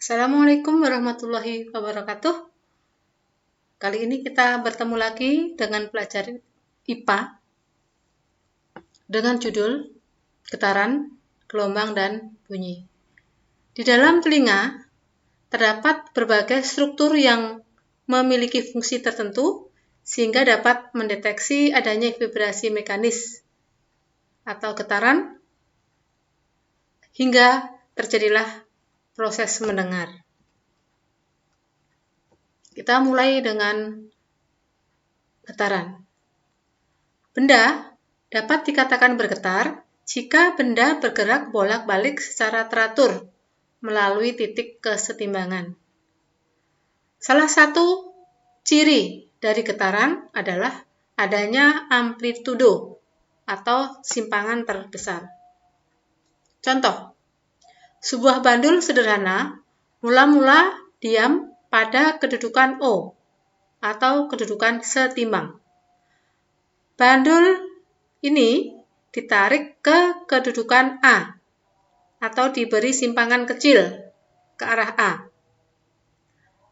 Assalamualaikum warahmatullahi wabarakatuh. Kali ini kita bertemu lagi dengan pelajaran IPA dengan judul Getaran, Gelombang, dan Bunyi. Di dalam telinga terdapat berbagai struktur yang memiliki fungsi tertentu sehingga dapat mendeteksi adanya vibrasi mekanis atau getaran hingga terjadilah proses mendengar. Kita mulai dengan getaran. Benda dapat dikatakan bergetar jika benda bergerak bolak-balik secara teratur melalui titik kesetimbangan. Salah satu ciri dari getaran adalah adanya amplitudo atau simpangan terbesar. Contoh, sebuah bandul sederhana mula-mula diam pada kedudukan O atau kedudukan setimbang. Bandul ini ditarik ke kedudukan A atau diberi simpangan kecil ke arah A.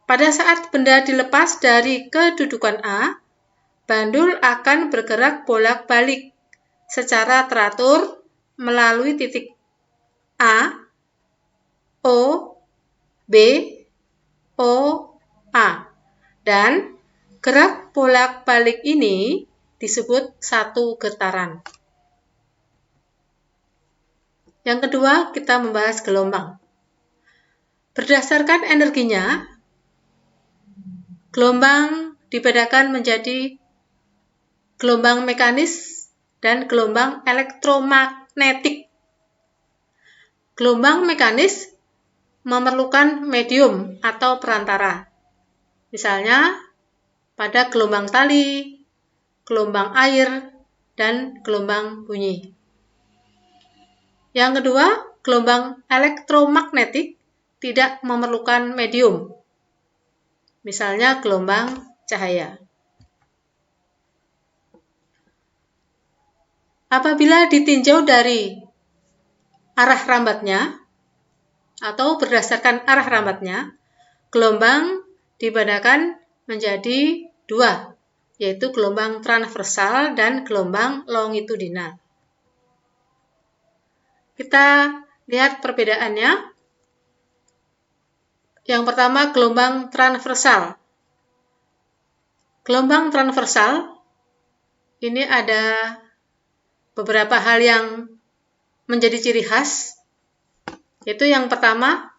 Pada saat benda dilepas dari kedudukan A, bandul akan bergerak bolak-balik secara teratur melalui titik A, O, B, O, A. Dan gerak bolak-balik ini disebut satu getaran. Yang kedua, kita membahas gelombang. Berdasarkan energinya, gelombang dibedakan menjadi gelombang mekanis dan gelombang elektromagnetik. Gelombang mekanis memerlukan medium atau perantara. Misalnya, pada gelombang tali, gelombang air, dan gelombang bunyi. Yang kedua, gelombang elektromagnetik tidak memerlukan medium. Misalnya, gelombang cahaya. Apabila ditinjau dari arah rambatnya, atau berdasarkan arah rambatnya, gelombang dibedakan menjadi dua, yaitu gelombang transversal dan gelombang longitudinal. Kita lihat perbedaannya. Yang pertama, gelombang transversal. Gelombang transversal ini ada beberapa hal yang menjadi ciri khas, yaitu yang pertama,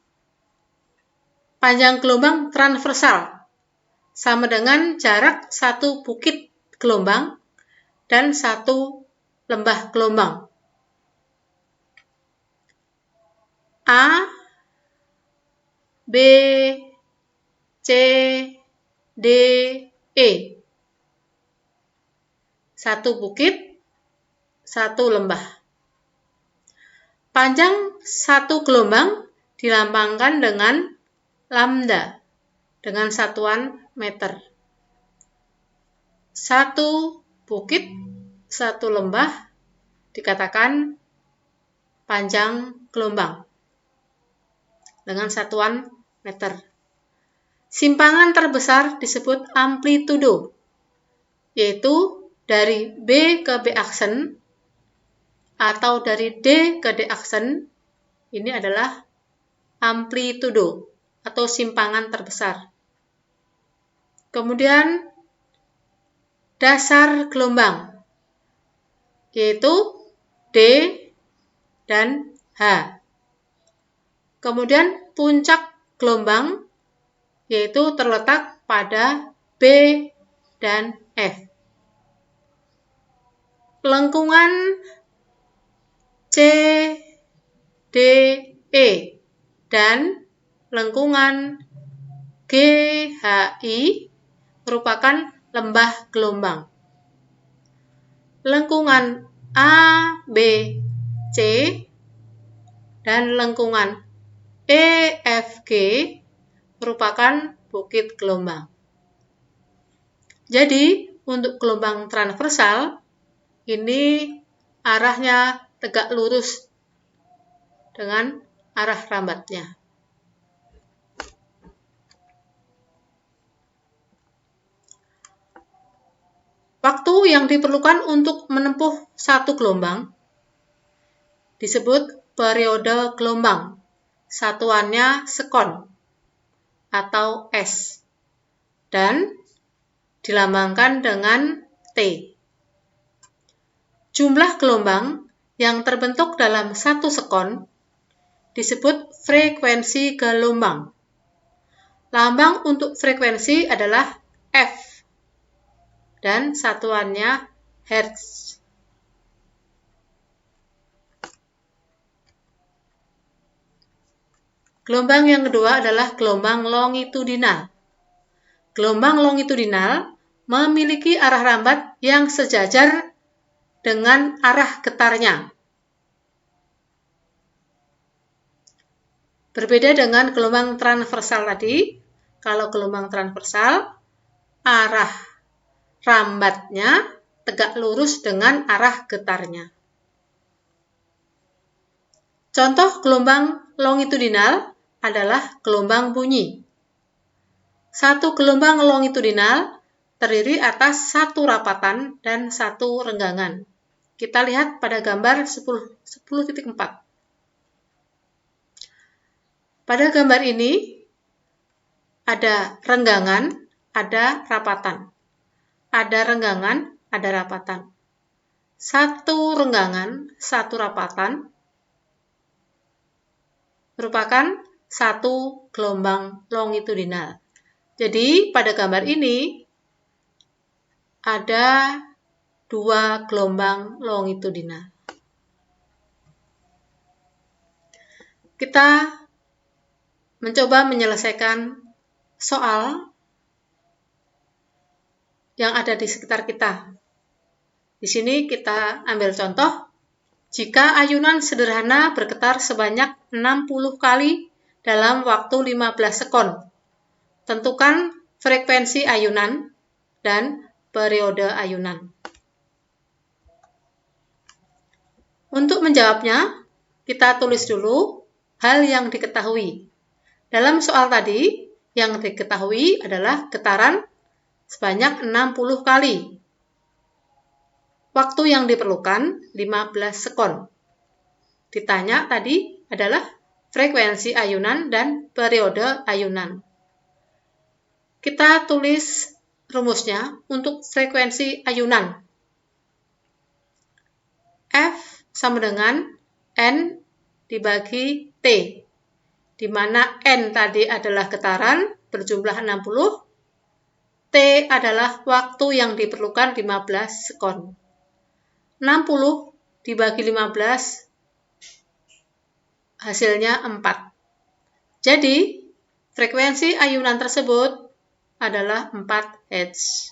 panjang gelombang transversal sama dengan jarak satu bukit gelombang dan satu lembah gelombang. A, B, C, D, E. Satu bukit, satu lembah. Panjang satu gelombang dilambangkan dengan lambda dengan satuan meter. Satu bukit, satu lembah dikatakan panjang gelombang dengan satuan meter. Simpangan terbesar disebut amplitudo, yaitu dari B ke B aksen atau dari D ke D aksen, ini adalah amplitudo atau simpangan terbesar. Kemudian dasar gelombang, yaitu D dan H. Kemudian puncak gelombang, yaitu terletak pada B dan F. Lengkungan C, D, E dan lengkungan G, H, I merupakan lembah gelombang. Lengkungan A, B, C dan lengkungan E, F, G merupakan bukit gelombang. Jadi, untuk gelombang transversal, ini arahnya tegak lurus dengan arah rambatnya. Waktu yang diperlukan untuk menempuh satu gelombang disebut periode gelombang. Satuannya sekon atau S dan dilambangkan dengan T. Jumlah gelombang yang terbentuk dalam satu sekon disebut frekuensi gelombang. Lambang untuk frekuensi adalah F dan satuannya Hertz. Gelombang yang kedua adalah gelombang longitudinal. Gelombang longitudinal memiliki arah rambat yang sejajar dengan arah getarnya. Berbeda dengan gelombang transversal tadi, kalau gelombang transversal, arah rambatnya tegak lurus dengan arah getarnya. Contoh gelombang longitudinal adalah gelombang bunyi. Satu gelombang longitudinal terdiri atas satu rapatan dan satu renggangan. Kita lihat pada gambar 10.4. Pada gambar ini ada renggangan, ada rapatan. Ada renggangan, ada rapatan. Satu renggangan, satu rapatan merupakan satu gelombang longitudinal. Jadi, pada gambar ini ada dua gelombang longitudinal. Kita mencoba menyelesaikan soal yang ada di sekitar kita. Di sini kita ambil contoh, jika ayunan sederhana bergetar sebanyak 60 kali dalam waktu 15 sekon, tentukan frekuensi ayunan dan periode ayunan. Untuk menjawabnya, kita tulis dulu hal yang diketahui. Dalam soal tadi, yang diketahui adalah getaran sebanyak 60 kali. Waktu yang diperlukan 15 sekon. Ditanya tadi adalah frekuensi ayunan dan periode ayunan. Kita tulis rumusnya untuk frekuensi ayunan. F sama dengan N dibagi T, di mana N tadi adalah getaran berjumlah 60, T adalah waktu yang diperlukan 15 sekon. 60 dibagi 15 hasilnya 4. Jadi, frekuensi ayunan tersebut adalah 4 Hz.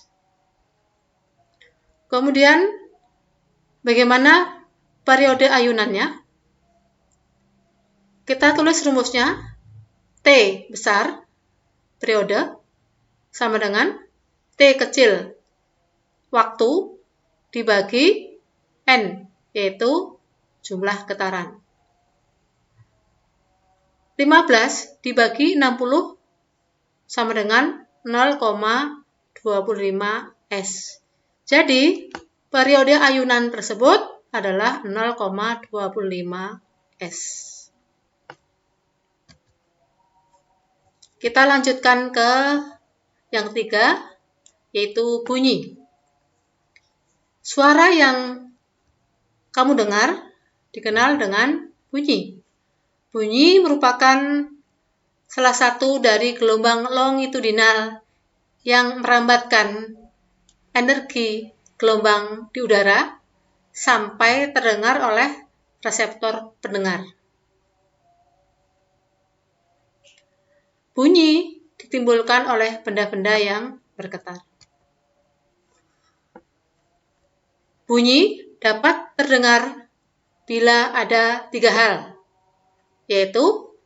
Kemudian, bagaimana periode ayunannya? Kita tulis rumusnya, T besar, periode, sama dengan T kecil, waktu, dibagi N, yaitu jumlah getaran. 15 dibagi 60 sama dengan 0,25 S. Jadi, periode ayunan tersebut adalah 0,25 S. Kita lanjutkan ke yang ketiga, yaitu bunyi. Suara yang kamu dengar dikenal dengan bunyi. Bunyi merupakan salah satu dari gelombang longitudinal yang merambatkan energi gelombang di udara sampai terdengar oleh reseptor pendengar. Bunyi ditimbulkan oleh benda-benda yang bergetar. Bunyi dapat terdengar bila ada 3 hal, yaitu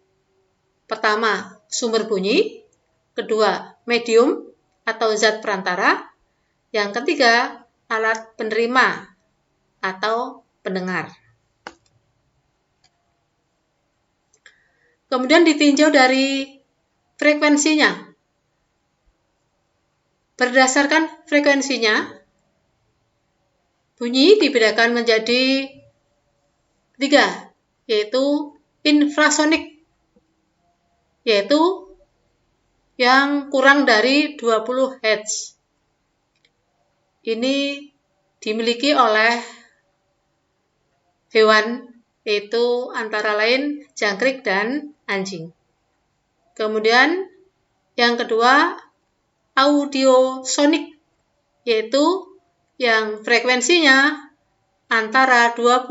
pertama, sumber bunyi, kedua, medium atau zat perantara, yang ketiga, alat penerima atau pendengar. Kemudian ditinjau dari frekuensinya. Berdasarkan frekuensinya, Bunyi dibedakan menjadi 3, yaitu infrasonik, yaitu yang kurang dari 20 Hz. Ini dimiliki oleh hewan, yaitu antara lain jangkrik dan anjing. Kemudian yang kedua, audiosonik, yaitu yang frekuensinya antara 20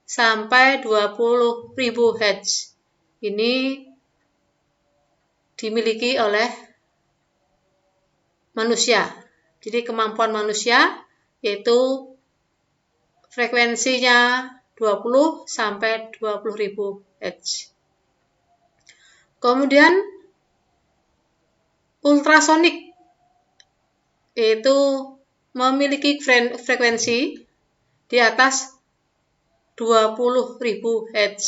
sampai 20.000 Hz. Ini dimiliki oleh manusia. Jadi kemampuan manusia yaitu frekuensinya 20 sampai 20.000 Hz. Kemudian ultrasonik, yaitu memiliki frekuensi di atas 20.000 Hz.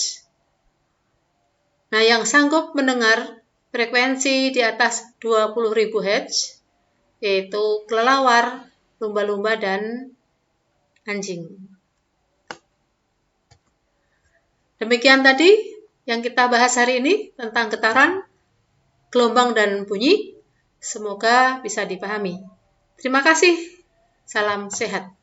Nah, yang sanggup mendengar frekuensi di atas 20.000 Hz yaitu kelelawar, lumba-lumba, dan anjing. Demikian tadi yang kita bahas hari ini tentang getaran, gelombang, dan bunyi. Semoga bisa dipahami. Terima kasih. Salam sehat.